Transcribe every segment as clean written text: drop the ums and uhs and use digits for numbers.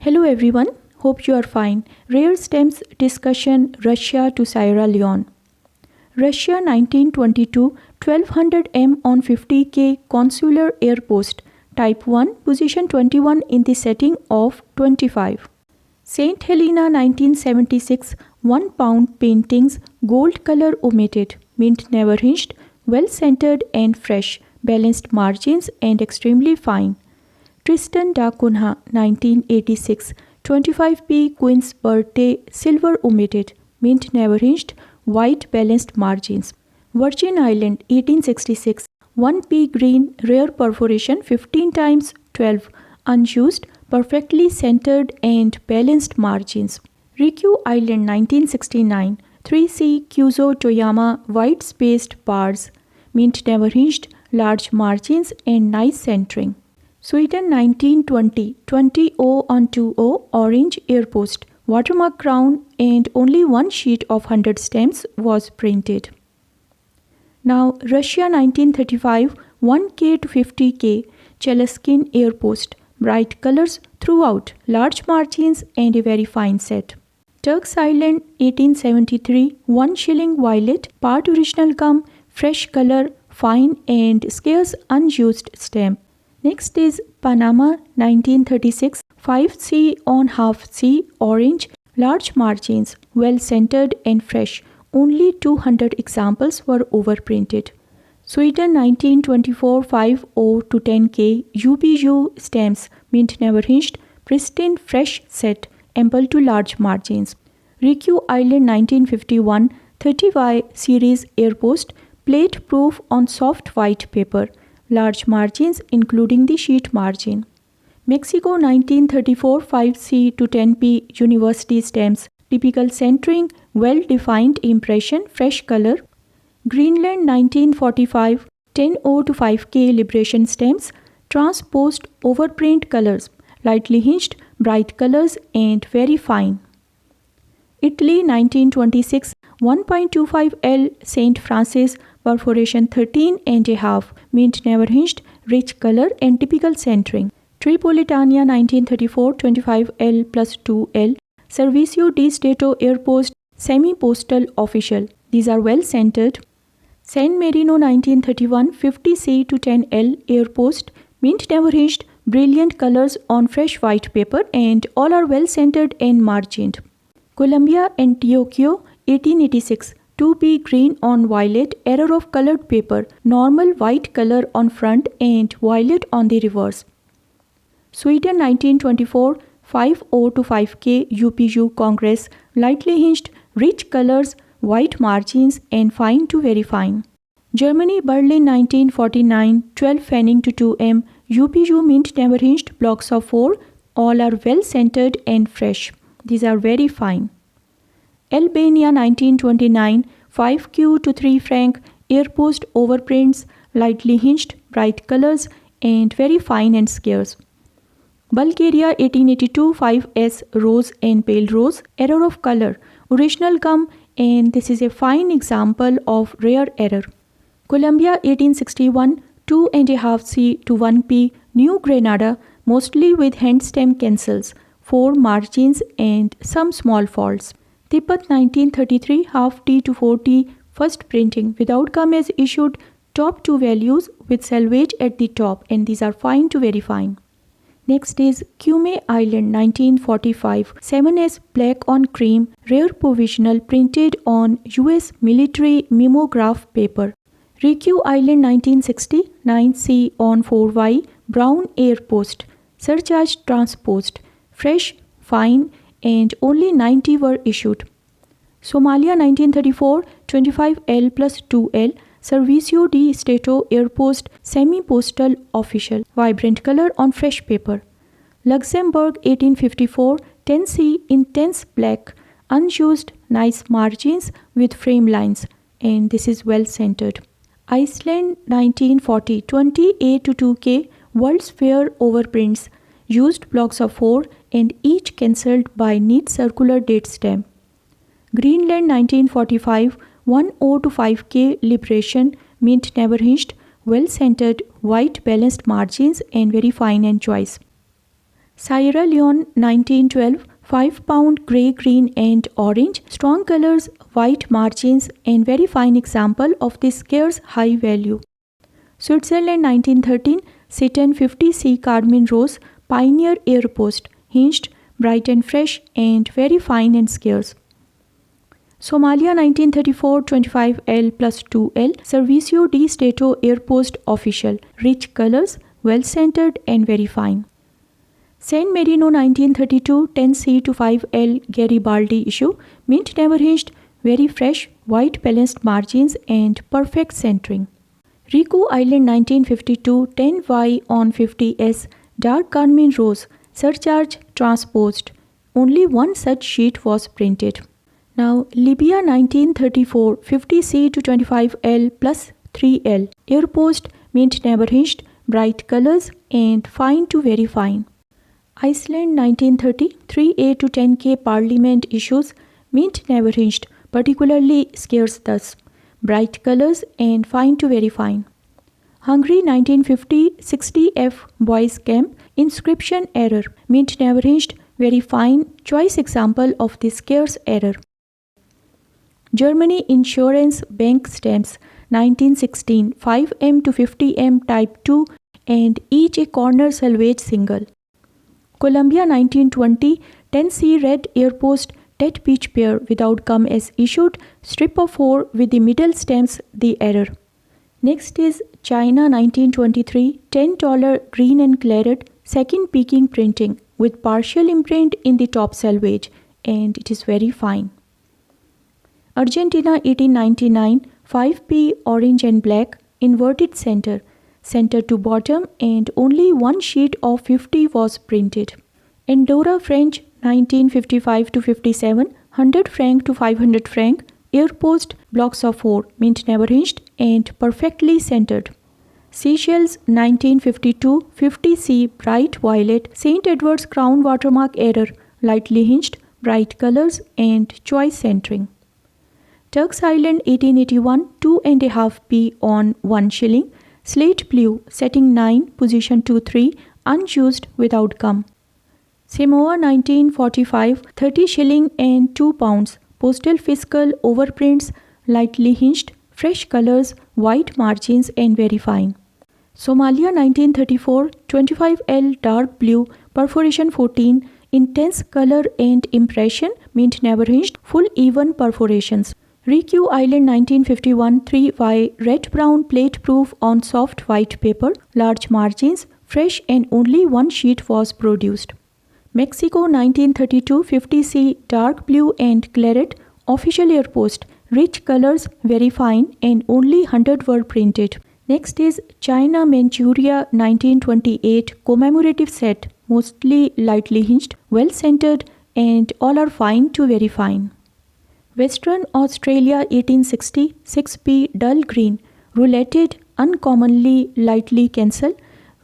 Hello everyone, hope you are fine. Rare Stamps Discussion Russia to Sierra Leone. Russia 1922 1200 m on 50K Consular Air Post Type 1 Position 21 in the setting of 25. St. Helena 1976 1 pound paintings gold color omitted, mint never hinged, well centered and fresh, balanced margins and extremely fine. Tristan da Cunha 1986 25p Queen's birthday silver omitted, mint never hinged, white balanced margins. Virgin Island 1866 1p green rare perforation 15 times 12 unused, perfectly centered and balanced margins. Ryukyu Island 1969 3C Kyuzo Toyama white spaced bars, mint never hinged, large margins and nice centering. Sweden 1920 20O on 2O orange airpost, watermark crown and only one sheet of 100 stamps was printed. Now Russia 1935 1K to 50K Cheleskin airpost, bright colors throughout, large margins and a very fine set. Turks Island 1873 1 shilling violet, part original gum, fresh color, fine and scarce unused stamp. Next is Panama 1936 5C on half C orange, large margins, well centered and fresh. Only 200 examples were overprinted. Sweden 1924 5O to 10K UBU stamps, mint never hinged, pristine fresh set, ample to large margins. Ryukyu Island 1951 30Y series airpost, plate proof on soft white paper, large margins including the sheet margin. Mexico 1934 5C to 10P university stamps, typical centering, well-defined impression, fresh color. Greenland 1945 10O to 5K liberation stamps, transposed overprint colors, lightly hinged, bright colors and very fine. Italy 1926 1.25L St. Francis perforation 13 and a half, mint never hinged, rich color and typical centering. Tripolitania 1934 25L plus 2L Servicio di Stato Airpost semi-postal official. These are well centered. San Marino 1931 50C to 10L airpost, mint never hinged, brilliant colors on fresh white paper and all are well centered and margined. Colombia Antioquia 1886 2P green on violet, error of colored paper, normal white color on front and violet on the reverse. Sweden 1924 5O to 5K UPU Congress, lightly hinged, rich colors, white margins and fine to very fine. Germany Berlin 1949 12 fanning to 2M UPU mint never hinged, blocks of 4, all are well centered and fresh. These are very fine. Albania 1929 5Q to 3 franc airpost overprints, lightly hinged, bright colors and very fine and scarce. Bulgaria 1882 5S rose and pale rose, error of color, original gum and this is a fine example of rare error. Colombia 1861 2.5C to 1P New Grenada, mostly with hand stamp cancels, 4 margins and some small faults. Tibet 1933 half T to 4T first printing without gum as issued, top 2 values with selvage at the top and these are fine to very fine. Next is Kume Island 1945 7S black on cream rare provisional printed on US military mimeograph paper. Ryukyu Island 1960 9C on 4Y brown airpost, surcharge transposed, fresh, fine and only 90 were issued. Somalia 1934 25L plus 2L Servicio di Stato airpost semi-postal official, vibrant color on fresh paper. Luxembourg 1854 10C intense black, unused, nice margins with frame lines and this is well centered. Iceland 1940 20A to 2K World's Fair overprints, used blocks of 4 and each cancelled by neat circular date stamp. Greenland 1945 1O to 5K Liberation, mint never hinged, well centered, white balanced margins and very fine and choice. Sierra Leone 1912, 5 pound grey, green and orange, strong colors, white margins and very fine example of this scarce high value. Switzerland 1913, Saturn 50C carmine rose, pioneer air post, hinged, bright and fresh and very fine and scarce. Somalia 1934, 25L plus 2L, Servicio di Stato air post official, rich colors, well centered and very fine. San Marino 1932, 10C to 5L Garibaldi issue, mint never hinged, very fresh, white balanced margins and perfect centering. Riku Island 1952, 10Y on 50S, dark carmine rose, surcharge transposed. Only one such sheet was printed. Now Libya 1934, 50C to 25L plus 3L, air post, mint never hinged, bright colors and fine to very fine. Iceland 1930, 3A to 10K Parliament issues, mint never hinged, particularly scarce thus, bright colors and fine to very fine. Hungary 1950, 60F Boys Camp, inscription error, mint never hinged, very fine, choice example of this scarce error. Germany Insurance Bank Stamps 1916, 5M to 50M type 2 and each a corner salvage single. Colombia 1920, 10C red air post, Tet peach pear without gum as issued, strip of 4 with the middle stamps the error. Next is China 1923, $10 green and claret, second peaking printing with partial imprint in the top salvage and it is very fine. Argentina 1899, 5P orange and black, inverted center, center to bottom and only one sheet of 50 was printed. Andorra French 1955 to 57, 100 franc to 500 franc, air post, blocks of 4, mint never hinged and perfectly centered. Seychelles 1952, 50C bright violet, St. Edward's crown watermark error, lightly hinged, bright colors and choice centering. Turks Island 1881, 2.5p on 1 shilling, slate blue, setting 9, position 2-3, unused without gum. Samoa 1945, 30 shilling and 2 pounds, postal fiscal overprints, lightly hinged, fresh colors, white margins and very fine. Somalia 1934, 25L dark blue, perforation 14, intense color and impression, mint never hinged, full even perforations. Ryukyu Island 1951, 3Y red brown plate proof on soft white paper, large margins, fresh and only one sheet was produced. Mexico 1932, 50C dark blue and claret, official air post, rich colors, very fine and only 100 were printed. Next is China Manchuria 1928 commemorative set, mostly lightly hinged, well centered and all are fine to very fine. Western Australia 1860, 6P dull green, rouletted, uncommonly lightly cancel,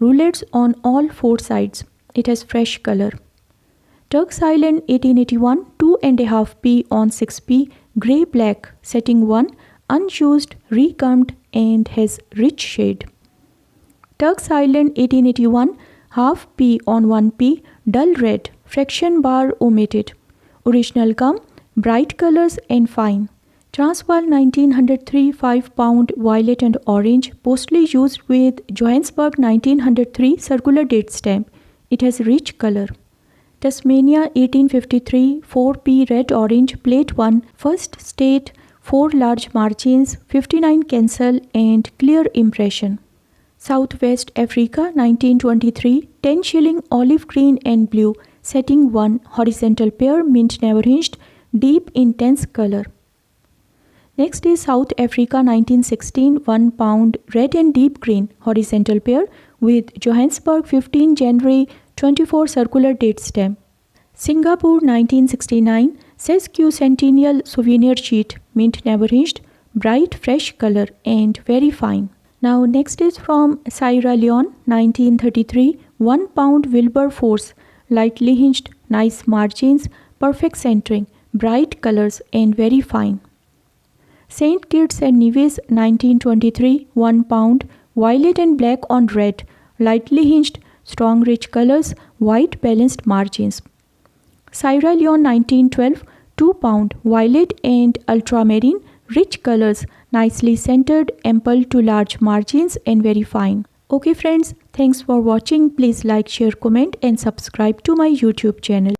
roulettes on all 4 sides. It has fresh color. Turks Island 1881, 2.5p on 6p, grey black, setting 1, unused, recombed and has rich shade. Turks Island 1881, half p on 1p, dull red, fraction bar omitted. Original gum, bright colors and fine. Transvaal 1903, 5 pound violet and orange, postally used with Johannesburg 1903 circular date stamp. It has rich color. Tasmania 1853, 4p red orange, plate 1, first state, 4 large margins, 59 cancel and clear impression. Southwest Africa 1923, 10 shilling olive green and blue, setting 1, horizontal pair, mint never hinged, deep intense color. Next is South Africa 1916, 1 pound red and deep green, horizontal pair with Johannesburg 15 January 24 circular date stamp. Singapore 1969, Sesquicentennial Centennial souvenir sheet, mint never hinged, bright fresh color and very fine. Now next is from Sierra Leone 1933, 1 pound Wilberforce, lightly hinged, nice margins, perfect centering, bright colors and very fine. St. Kitts and Nevis 1923, 1 pound, violet and black on red, lightly hinged, strong rich colors, white balanced margins. Sierra Leone 1912, 2 pound, violet and ultramarine, rich colors, nicely centered, ample to large margins and very fine. Okay friends, thanks for watching. Please like, share, comment and subscribe to my YouTube channel.